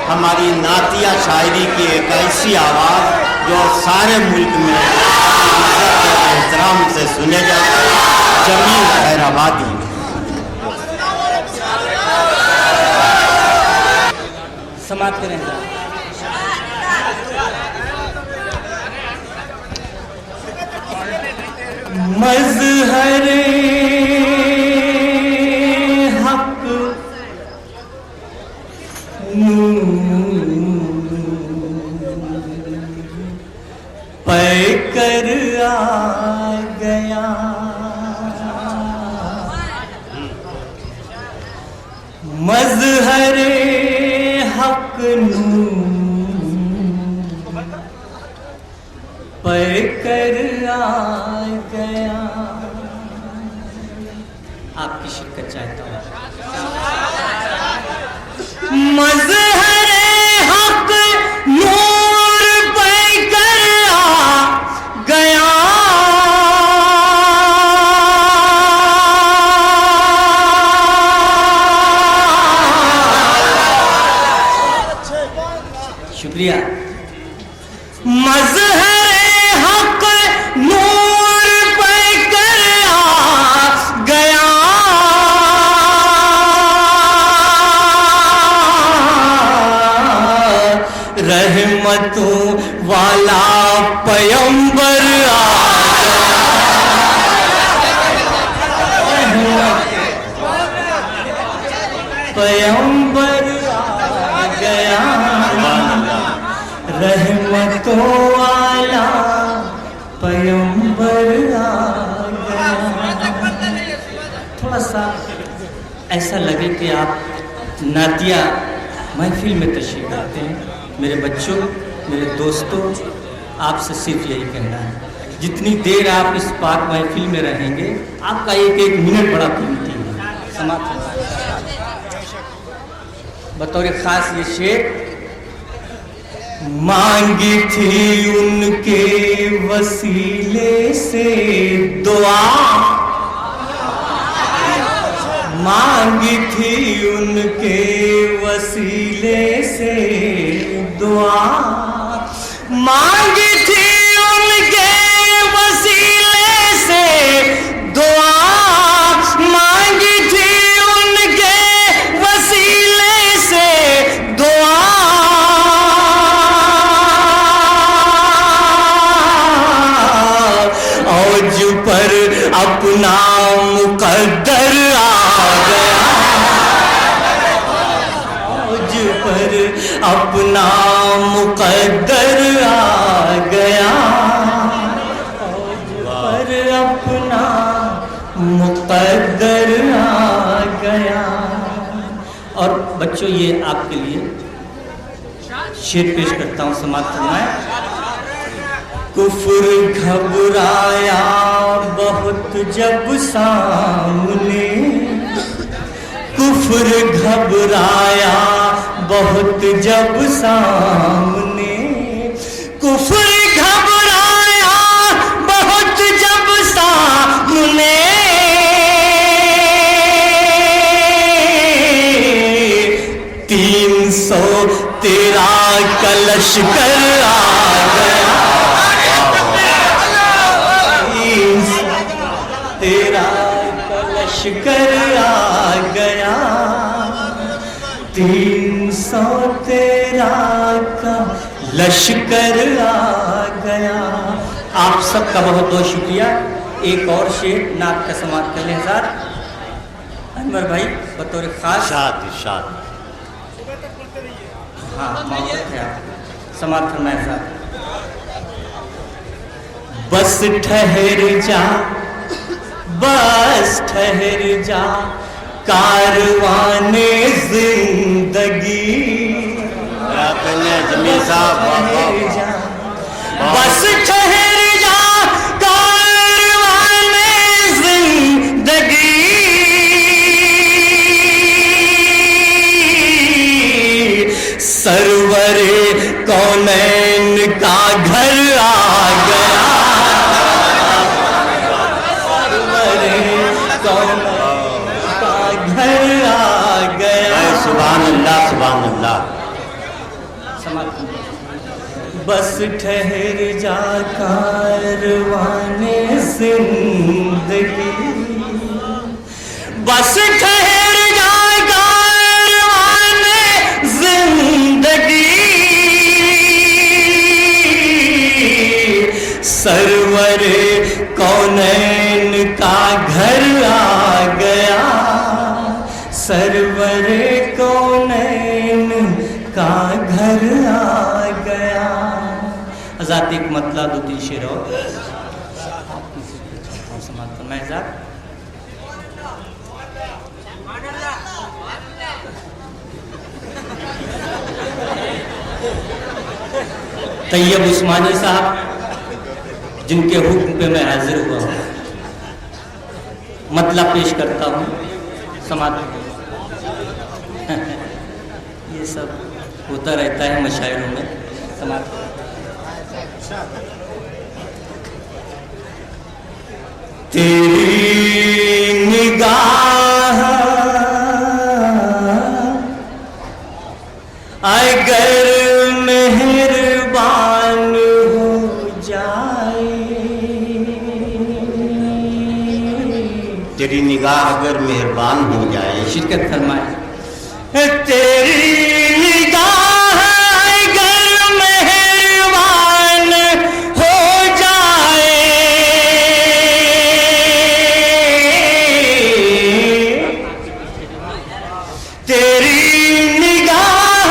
हमारी नातिया शायरी की एक ऐसी आवाज़ जो सारे मुल्क में एहतराम से सुने जाते हैं, जमील खैराबादी। समाप्त करें। मज़हरे हक पैकर आ गया, मज़हरे हक पैकर आ गया। आपकी शिरकत चाहता हूँ। मज़हरे हक नूर पैकर आ गया, शुक्रिया। मज़हरे हक नूर पैकर आ गया, रहमतों वाला पैगंबर आ गया, पैगंबर आ गया, रहमतों वाला पैगंबर आ गया। थोड़ा सा ऐसा लगे कि आप नातिया महफिल में तशरीफ लाते हैं। मेरे बच्चों, मेरे दोस्तों, आपसे सिर्फ यही कहना है, जितनी देर आप इस पाक महफिल में रहेंगे, आपका एक एक मिनट बड़ा कीमती है। समाप्त। बतौर खास ये शेर मांगी थी उनके वसीले से दुआ, मांगी थी उनके वसीले से दुआ, मांगी थी उनके वसीले से दुआ, मांगी थी उनके वसीले से दुआ, औज पर अपना मुकद्दर आ गया, औज पर अपना मुकद्दर आ गया, औज पर अपना मुकद्दर आ गया। और बच्चों, ये आपके लिए शेर पेश करता हूँ, समाप्त फरमाएं। कुफ्र घबराया बहुत जब सामने, कुफ्र घबराया बहुत जब सामने, कुफ्र घबराया बहुत जब सामने, 313 का लश्कर आ गया, 313 का लश्कर आ गया, 313 का लश्कर आ गया। आप सबका बहुत बहुत शुक्रिया। एक और शेर नात का समाप्त कर लें सर। अनवर भाई बतौर खास इरशाद। हाँ, मोहब्बत है आप, समाप्त फरमाएं साहब। बस ठहर जा, बस ठहर जा, कारवाने जिंदगी, जमील साहब, बस ठहर जा, कारवाने जिंदगी, सरवरे कौनैन का घर आ गया, सरवरे कौनैन का घर आ गया। सुभान अल्लाह, सुभान अल्लाह। समाप्त। बस ठहर जा कारवाने जिंदगी, बस ठहर जा कारवाने जिंदगी, सरवरे कौनैन का घर आ गया, सरवरे कौनैन का घर आ गया। आजाद एक मतला दो तीन शेर और समाप्त करना है। आजाद तैयब उस्मानी साहब जिनके हुक्म पे मैं हाजिर हुआ हूँ, मतलब पेश करता हूँ। समाप्त। ये सब होता रहता है मशायरों में। समाप्त। तेरी निगाह अगर मेहरबान हो जाए, तेरी निगाह अगर मेहरबान हो जाए, शिरकत फरमाए। तेरी निगाह अगर मेहरबान हो जाए, तेरी निगाह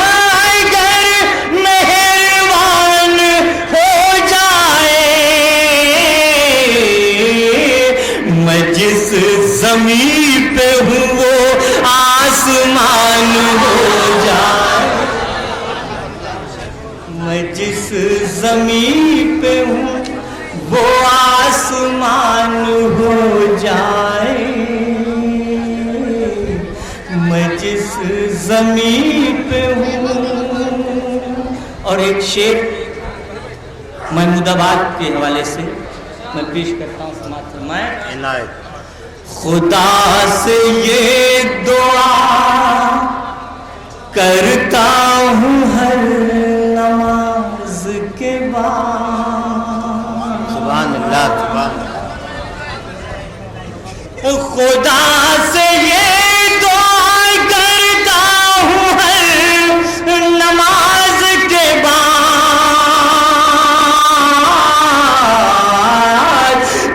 अगर मेहरबान हो जाए, मैं जिस ज़मीन पे हूँ वो आसमान हो जाए, मैं जिस ज़मीन पे हूँ वो आसमान हो जाए, मैं जिस ज़मीन पे हूँ। और एक शेर महमूदाबाद के हवाले से मैं पेश करता हूँ। समाप्त फरमाएं। इनायत। खुदा से ये दुआ करता हूँ हर नमाज के बाद, सुभान अल्लाह, सुभान अल्लाह। खुदा से ये दुआ करता हूँ हर नमाज के बाद,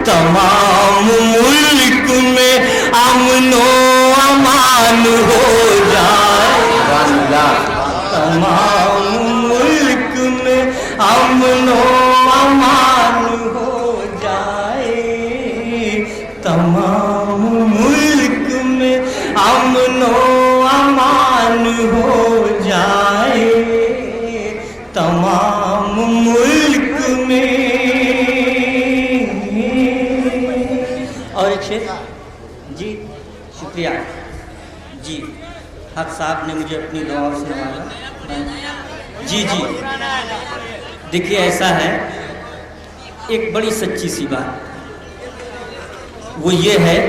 तमाम मुल्क में अमनो अमान हो जाए, तमाम मुल्क में अमनो अमान हो जाए, तमाम मुल्क में अमनो अमान हो जाए, तमाम मुल्क में। और एक शेर जी, शुक्रिया जी। हक साहब ने मुझे अपनी दुआओं से नवाजा। जी जी, देखिए ऐसा है, एक बड़ी सच्ची सी बात वो ये है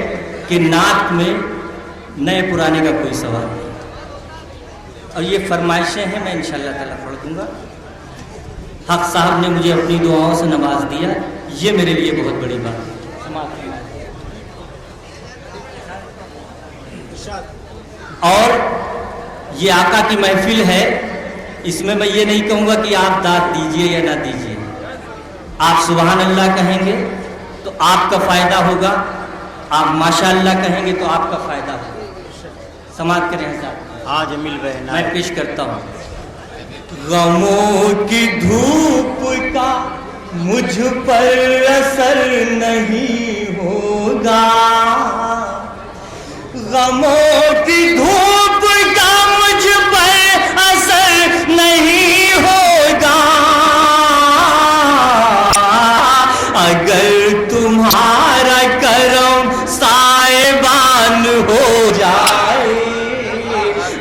कि नात में नए पुराने का कोई सवाल नहीं, और ये फरमाइशें हैं, मैं इंशाअल्लाह ताला पढ़ दूंगा। हक साहब ने मुझे अपनी दुआओं से नवाज दिया, ये मेरे लिए बहुत बड़ी बात है। और ये आका की महफिल है, इसमें मैं ये नहीं कहूँगा कि आप दाद दीजिए या ना दीजिए, आप सुभान अल्लाह कहेंगे तो आपका फ़ायदा होगा, आप माशाअल्लाह कहेंगे तो आपका फ़ायदा होगा। समाप्त करें साहब। हाँ जमील बहन, मैं पेश करता हूँ। गमों की धूप का मुझ पर असर नहीं होगा, गमों की धूप का मुझ पर असर नहीं होगा, अगर तुम्हारा करम साहिबान हो जाए,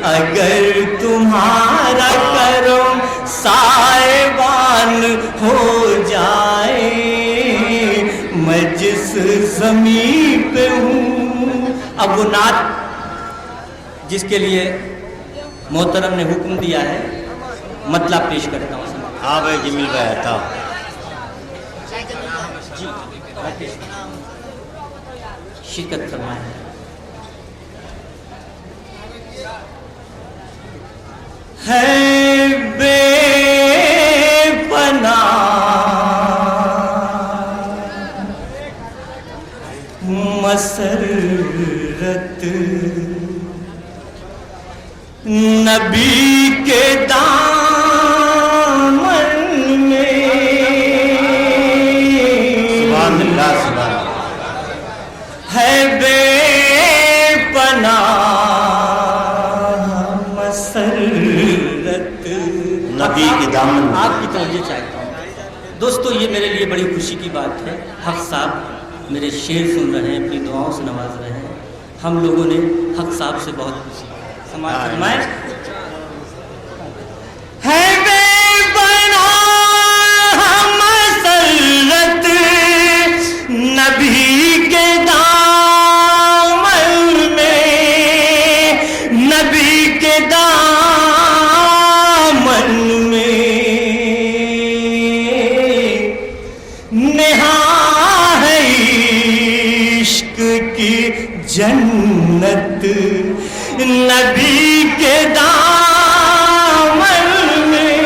अगर तुम्हारा करम साहिबान हो जाए, मैं जिस ज़मीन पे हूँ। अब वो नात जिसके लिए मोहतरम ने हुक्म दिया है, मतला पेश करता हूँ। हाँ भाई जमील भाई था शिरकत फरमाए। है बेपनाह मसरत नबी के दामन में। सुभान अल्लाह सुभान है बेपनाह मसरत नबी के दामन में। आपकी तवज्जो चाहता हूँ दोस्तों, ये मेरे लिए बड़ी खुशी की बात है। हक साहब मेरे शेर सुन रहे हैं, अपनी दुआओं से नवाज रहे हैं। हम लोगों ने हक साहब से बहुत खुशी समाज फरमाए। है बेपनाह मसरत नबी के दामन में, नबी के दामन में नेहा है इश्क की जन्नत नबी के दामन में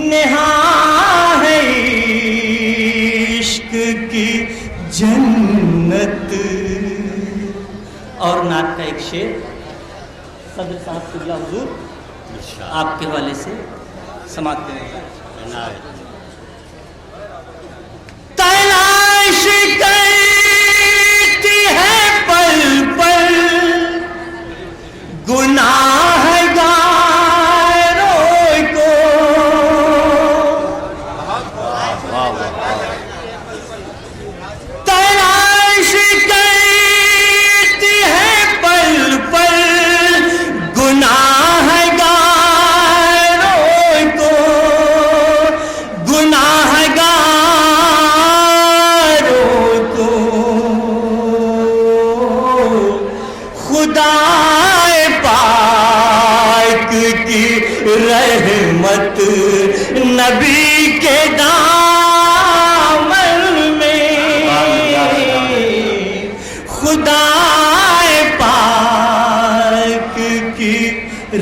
नेहा है इश्क की जन्नत। और नात का एक शेर सदर साहब किबला हुजूर आपके हवाले से समाप्त करेंगे। तलाश करती है पल पल गुनाहगारों को, तलाश करती है पल पल गुनाहगारों को, गुनाहगारों को खुदाए पाक की रहमत नबी के दामन में, खुदाए पाक की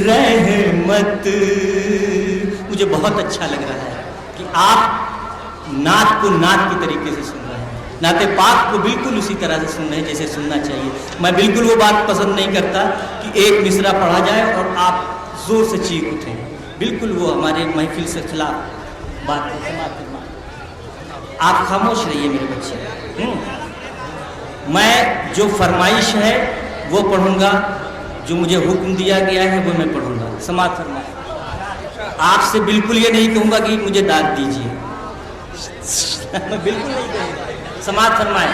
रहमत। मुझे बहुत अच्छा लग रहा है कि आप नात को नात की तरीके से सुन रहे हैं, नाते पाक को बिल्कुल उसी तरह से सुन रहे हैं जैसे सुनना चाहिए। मैं बिल्कुल वो बात पसंद नहीं करता कि एक मिसरा पढ़ा जाए और आप जोर से चीख उठें, बिल्कुल वो हमारे महफिल से खिलाफ बात है। आप खामोश रहिए मेरे बच्चे। मैं जो फरमाइश है वो पढ़ूंगा, जो मुझे हुक्म दिया गया है वो मैं पढ़ूंगा। समाप्त फरमाए। आपसे बिल्कुल ये नहीं कहूंगा कि मुझे दाद दीजिए, मैं बिल्कुल नहीं कहूंगा। समाप्त फरमाए।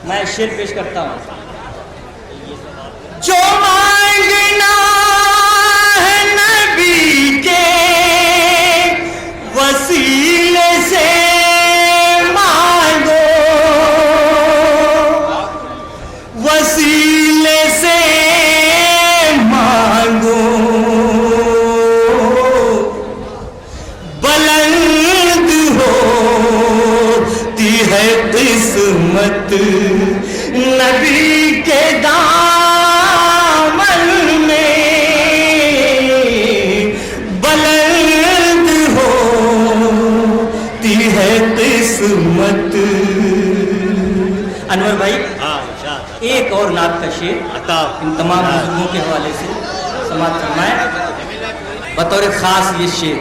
मैं शेर पेश करता हूं। जो मांगना है नबी के वसीले से मांगो, वसीले से मांगो, बुलंद होती है किस्मत नबी के दामन में, बुलंद होती है किस्मत। अनवर भाई एक और नात का शेर इन तमाम बुजुर्गों के हवाले से समाप्त फरमाए। बतौर खास ये शेर